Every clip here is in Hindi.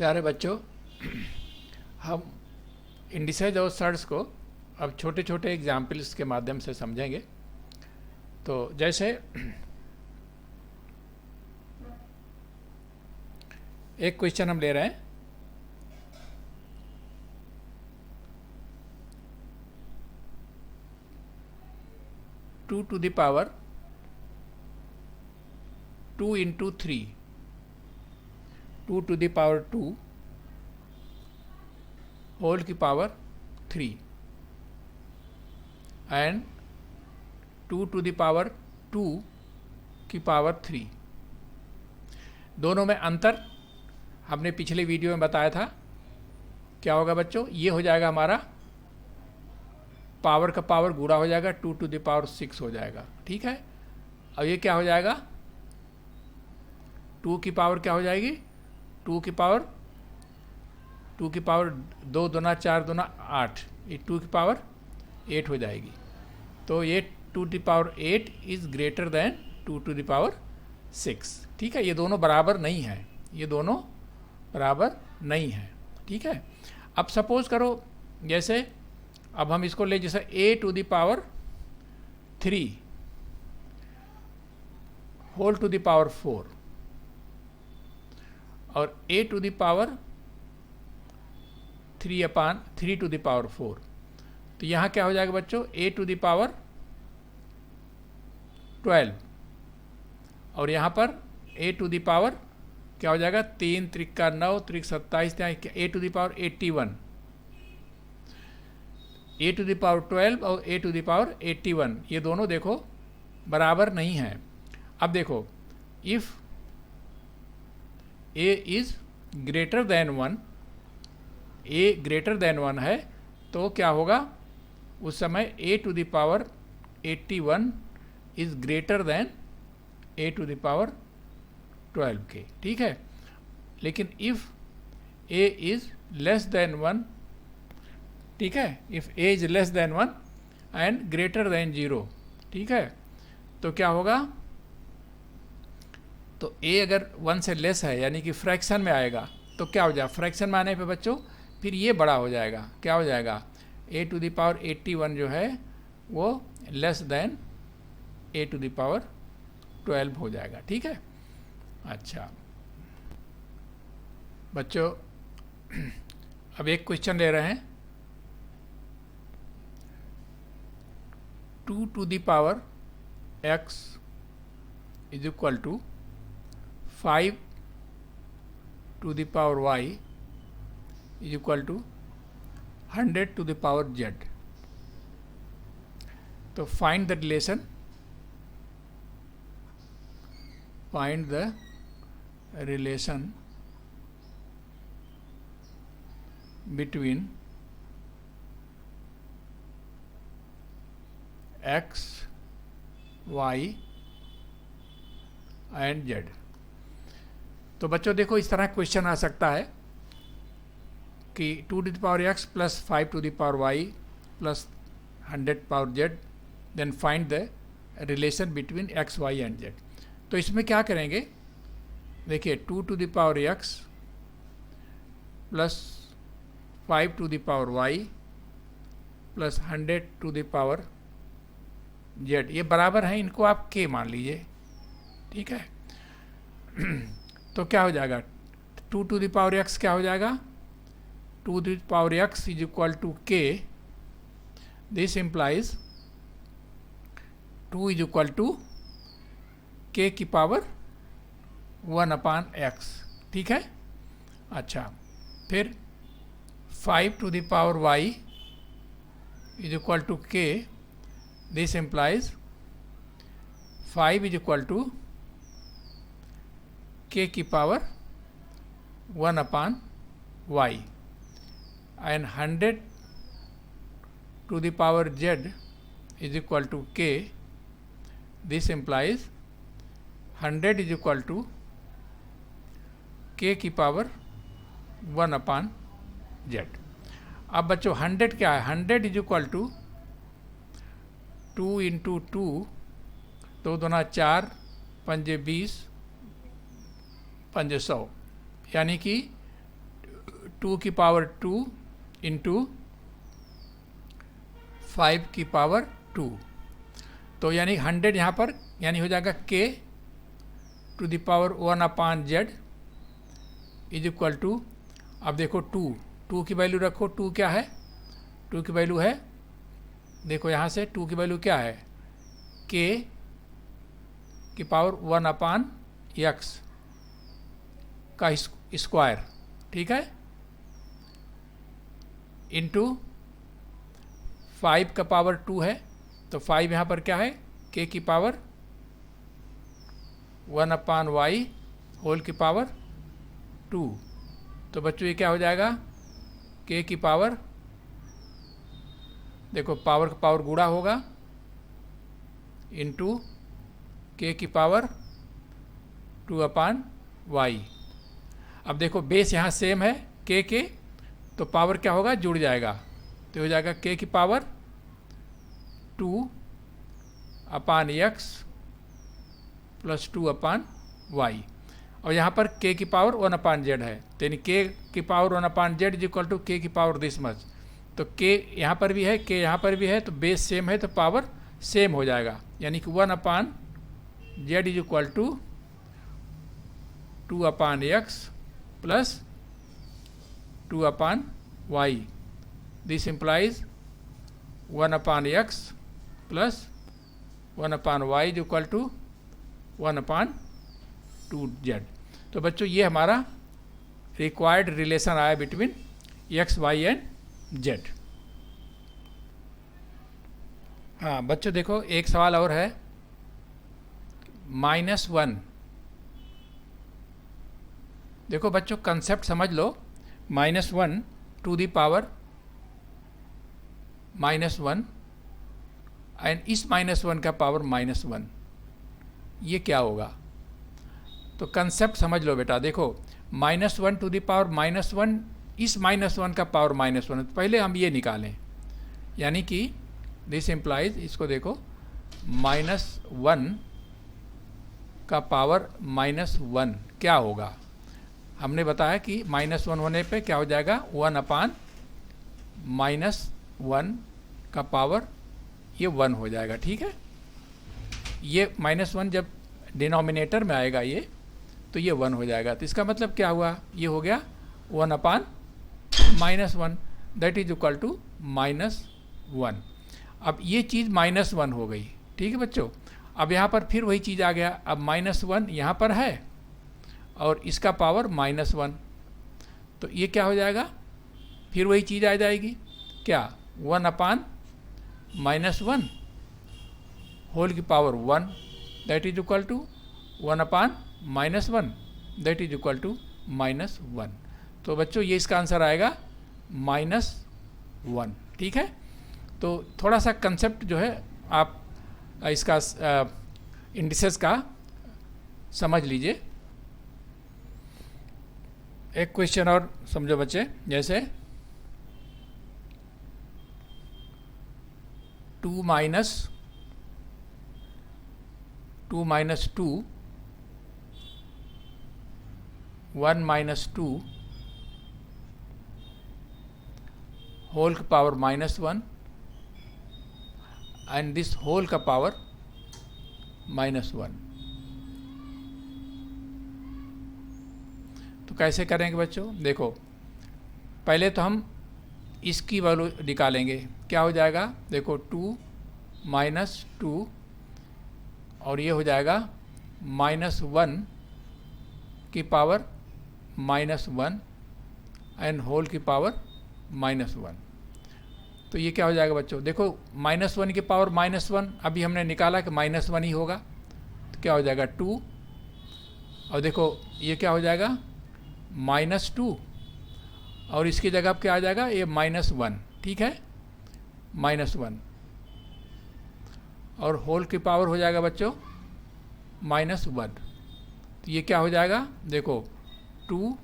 प्यारे बच्चों, हम इंडिसेज और सर्ट्स को अब छोटे छोटे एग्जाम्पल्स के माध्यम से समझेंगे। तो जैसे एक क्वेश्चन हम ले रहे हैं, two to the power 2 into 3, 2 to the power 2 whole की power 3 and 2 to the power 2 की पावर 3। दोनों में अंतर हमने पिछले वीडियो में बताया था। क्या होगा बच्चों, ये हो जाएगा हमारा पावर का पावर गुणा हो जाएगा, 2 to the power 6 हो जाएगा। ठीक है, अब ये क्या हो जाएगा, 2 की पावर क्या हो जाएगी, 2 की पावर 2 दूना 4 दूना 8, ये 2 की पावर 8 हो जाएगी। तो ये 2 to the power 8 is greater than 2 to the power 6। ठीक है, ये दोनों बराबर नहीं है, ये दोनों बराबर नहीं है। ठीक है, अब सपोज करो जैसे अब हम इसको ले, जैसे a to the power 3 whole to the power 4 और a to the power 3 to the power 4। तो यहाँ क्या हो जाएगा बच्चों, a to the power 12 और यहाँ पर a to the power क्या हो जाएगा, 3 त्रिक 9 त्रिक 27, a to the power 81, a to the power 12 और a to the power 81, ये दोनों देखो बराबर नहीं है। अब देखो, if a is greater than 1, a greater than 1 है तो क्या होगा, उस समय a to the power 81 is greater than a to the power 12 के। ठीक है, लेकिन if a is less than 1, ठीक है, if a is less than 1 and greater than 0, ठीक है, तो क्या होगा, तो a अगर 1 से लेस है यानी कि फ्रैक्शन में आएगा तो क्या हो जाएगा, फ्रैक्शन में आने पे बच्चों फिर ये बड़ा हो जाएगा, क्या हो जाएगा, a to the power 81 जो है वो less than a to the power 12 हो जाएगा। ठीक है, अच्छा बच्चों अब एक क्वेश्चन ले रहे हैं, 2 to the power x is equal to 5 to the power y is equal to 100 to the power z। तो find the relation, find the relation between x, y and z। तो बच्चों देखो, इस तरह क्वेश्चन आ सकता है कि 2 to the power x plus 5 to the power y plus 100 power z, then find the relation between x, y and z। तो इसमें क्या करेंगे, देखिए 2 to the power x plus 5 to the power y plus 100 to the power z, ये बराबर है, इनको आप k मान लीजिए। ठीक है, तो क्या हो जाएगा, 2 to the power x क्या हो जाएगा, 2 to the power x is equal to k, this implies 2 is equal to k की पावर 1/x। ठीक है, अच्छा फिर 5 to the power y is equal to k, this implies 5 is equal to k की power 1/y and 100 to the power z is equal to k, this implies 100 is equal to k की पावर 1/z। अब बच्चों 100 क्या है, 100 इज इक्वल टू 2 इंटू 2, 2 दूना 4, 5 20, 500, यानी कि 2 की पावर 2 इंटू 5 की पावर 2। तो यानी 100 यहाँ पर यानी हो जाएगा k to the power 1 upon z is equal to, अब देखो 2 की वैल्यू रखो, 2 क्या है, 2 की वैल्यू है, देखो यहाँ से 2 की वैल्यू क्या है, k की पावर 1 अपान x का स्क्वायर, ठीक है, इंटू 5 का पावर 2 है, तो 5 यहाँ पर क्या है, k की पावर 1 अपान y होल की पावर 2। तो बच्चों ये क्या हो जाएगा, k की पावर, देखो पावर का पावर गुणा होगा, इंटू k की पावर 2 अपान y। अब देखो बेस यहाँ सेम है k, तो पावर क्या होगा, जुड़ जाएगा, तो हो जाएगा k की power 2 upon x plus 2 upon y। और यहाँ पर k की पावर 1 अपान z है, तो यानी k की power 1 upon z is equal to k की पावर दिस मच। तो k यहाँ पर भी है, k यहाँ पर भी है, तो बेस सेम है तो पावर सेम हो जाएगा, यानी कि 1 upon z is equal to 2 upon x plus 2 upon y। This implies 1 upon x plus 1 upon y is equal to 1 upon 2z। तो बच्चों ये हमारा रिक्वायर्ड रिलेशन आया between x, y and z। हाँ बच्चों देखो एक सवाल और है, -1। देखो बच्चों कंसेप्ट समझ लो, -1 टू द पावर -1 एंड इस -1 का पावर -1, ये क्या होगा। तो कंसेप्ट समझ लो बेटा, देखो -1 टू द पावर -1 इस -1 का पावर -1, तो पहले हम ये निकालें, यानी कि दिस इम्प्लाइज, इसको देखो -1 का पावर -1 क्या होगा। हमने बताया कि -1 होने पे क्या हो जाएगा, 1 अपान -1 का पावर ये 1 हो जाएगा, ठीक है। ये -1 जब डिनोमिनेटर में आएगा ये, तो ये 1 हो जाएगा, तो इसका मतलब क्या हुआ, ये हो गया 1 upon -1 that is equal to -1। अब ये चीज़ -1 हो गई, ठीक है बच्चों। अब यहाँ पर फिर वही चीज़ आ गया, अब -1 यहाँ पर है और इसका पावर -1, तो ये क्या हो जाएगा, फिर वही चीज़ आ जाएगी, क्या, 1 अपान -1 होल की power 1 that is equal to 1 upon -1 that is equal to -1। तो बच्चों ये इसका आंसर आएगा -1, ठीक है। तो थोड़ा सा कंसेप्ट जो है आप इसका इंडिसेस का समझ लीजिए। एक क्वेश्चन और समझो बच्चे, जैसे 2 माइनस 2 1 माइनस 2 होल का पावर -1 एंड दिस होल का पावर -1। तो कैसे करेंगे बच्चों, देखो पहले तो हम इसकी वैल्यू निकालेंगे, क्या हो जाएगा, देखो 2 माइनस 2 और ये हो जाएगा -1 की पावर -1 एंड होल की पावर -1। तो ये क्या हो जाएगा बच्चों, देखो -1 की पावर -1 अभी हमने निकाला कि -1 ही होगा, तो क्या हो जाएगा 2, और देखो ये क्या हो जाएगा -2 और इसकी जगह क्या आ जाएगा, ये -1, ठीक है, -1 और होल की पावर हो जाएगा बच्चों -1। तो ये क्या हो जाएगा, देखो 2,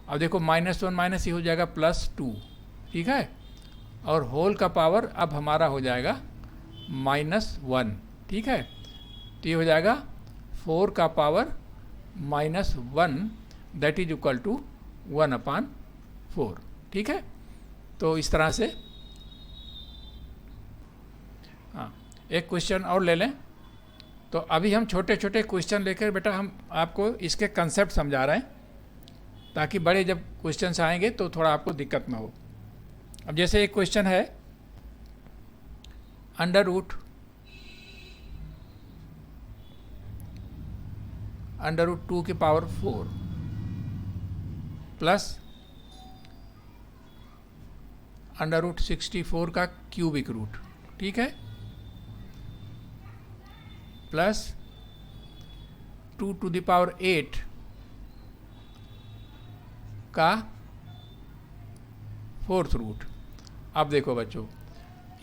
अब देखो -1 माइनस ये हो जाएगा +2, ठीक है, और होल का पावर अब हमारा हो जाएगा -1, ठीक है। तो ये हो जाएगा 4 का power -1 that is equal to 1 upon 4। ठीक है, तो इस तरह से। हाँ, एक क्वेश्चन और ले लें। तो अभी हम छोटे छोटे क्वेश्चन लेकर बेटा हम आपको इसके कंसेप्ट समझा रहे हैं, ताकि बड़े जब क्वेश्चंस आएंगे तो थोड़ा आपको दिक्कत ना हो। अब जैसे एक क्वेश्चन है, अंडर रूट 2 की पावर 4 प्लस अंडर रूट 64 का क्यूबिक रूट, ठीक है, प्लस 2 टू द पावर 8 का 4th रूट। अब देखो बच्चों,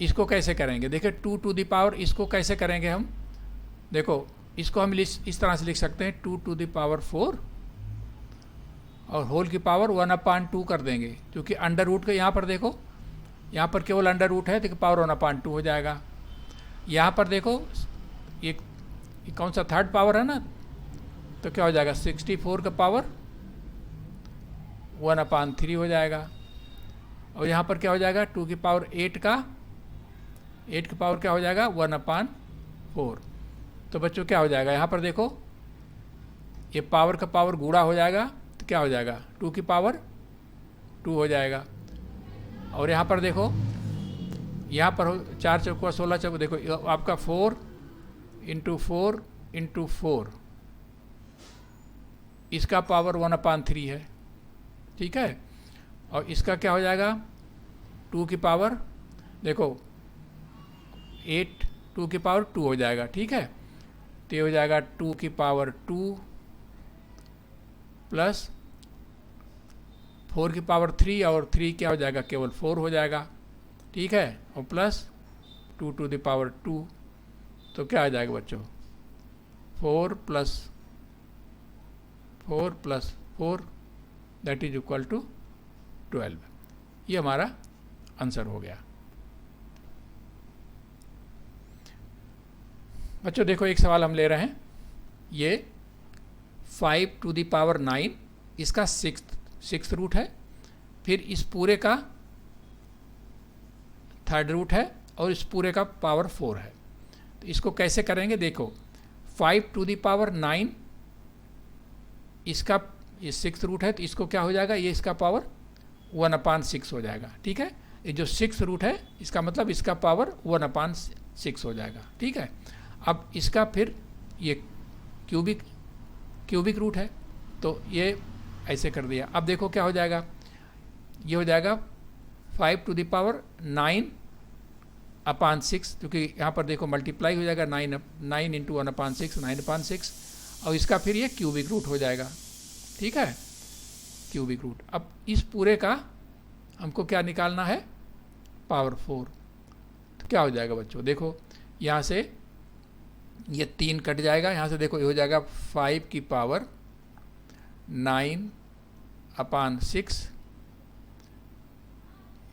इसको कैसे करेंगे? देखिए 2 टू द पावर, इसको कैसे करेंगे हम? देखो इसको हम इस तरह से लिख सकते हैं, 2 टू द पावर 4 और होल की पावर 1/2 कर देंगे, क्योंकि अंडर रूट के यहाँ पर देखो, यहाँ पर केवल अंडर रूट है तो पावर 1/2 हो जाएगा। यहाँ पर देखो ये कौन सा थर्ड पावर है ना, तो क्या हो जाएगा? 64 का पावर 1/3 हो जाएगा। और यहाँ पर क्या हो जाएगा? 2 की पावर 8 की पावर क्या हो जाएगा? 1/4। तो बच्चों क्या हो जाएगा? यहाँ पर देखो ये पावर का पावर गुणा हो जाएगा, तो क्या हो जाएगा? 2 की पावर 2 हो जाएगा। और यहाँ पर देखो, यहाँ पर 4 चौका 16 चौका, देखो आपका 4 × 4 × 4, इसका पावर 1/3 है, ठीक है। और इसका क्या हो जाएगा? 2 की पावर, देखो 8 2 की पावर 2 हो जाएगा, ठीक है। तो ये हो जाएगा 2 की पावर 2 प्लस 4 की पावर 3, और 3 क्या हो जाएगा? केवल 4 हो जाएगा, ठीक है। और प्लस 2 टू द पावर 2, तो क्या आ जाएगा बच्चों? 4 plus 4 that is equal to 12। ये हमारा आंसर हो गया। बच्चों देखो एक सवाल हम ले रहे हैं, ये 5 टू द पावर 9, इसका 6th रूट है, फिर इस पूरे का 3rd रूट है, और इस पूरे का पावर 4 है। तो इसको कैसे करेंगे? देखो 5 टू द पावर 9, इसका ये 6th रूट है, तो इसको क्या हो जाएगा? ये इसका पावर 1/6 हो जाएगा, ठीक है। ये जो 6th रूट है, इसका मतलब इसका पावर 1/6 हो जाएगा, ठीक है। अब इसका फिर ये क्यूबिक रूट है, तो ये ऐसे कर दिया। अब देखो क्या हो जाएगा? ये हो जाएगा 5 टू द पावर 9/6, क्योंकि यहाँ पर देखो मल्टीप्लाई हो जाएगा, 9 × 1/6 9/6, और इसका फिर ये क्यूबिक रूट हो जाएगा, ठीक है, क्यूबिक रूट। अब इस पूरे का हमको क्या निकालना है? पावर 4। तो क्या हो जाएगा बच्चों? देखो यहाँ से ये 3 कट जाएगा, यहाँ से देखो ये हो जाएगा 5 की पावर 9/6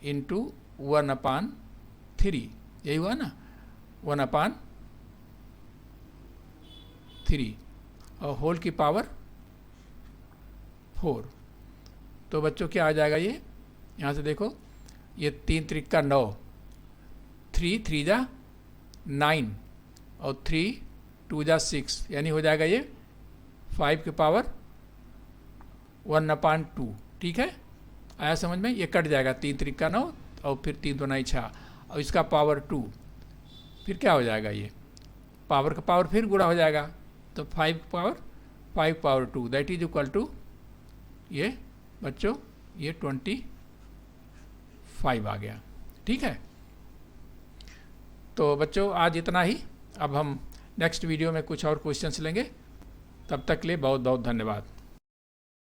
इंटू 1/3, यही हुआ ना, 1/3, और होल की पावर 4। तो बच्चों क्या आ जाएगा? ये यहाँ से देखो, ये 3 3 का 9, 3 3 जा 9, और 3 2 जा 6, यानी हो जाएगा ये 5 की पावर 1/2, ठीक है। आया समझ में? ये कट जाएगा, 3 3 का 9, और फिर 3 2 9 6, और इसका पावर 2, फिर क्या हो जाएगा? ये पावर का पावर फिर गुणा हो जाएगा, तो 5 power 2 that is equal to, ये बच्चों ये 25 आ गया, ठीक है। तो बच्चों आज इतना ही। अब हम नेक्स्ट वीडियो में कुछ और क्वेश्चंस लेंगे, तब तक के लिए बहुत बहुत धन्यवाद।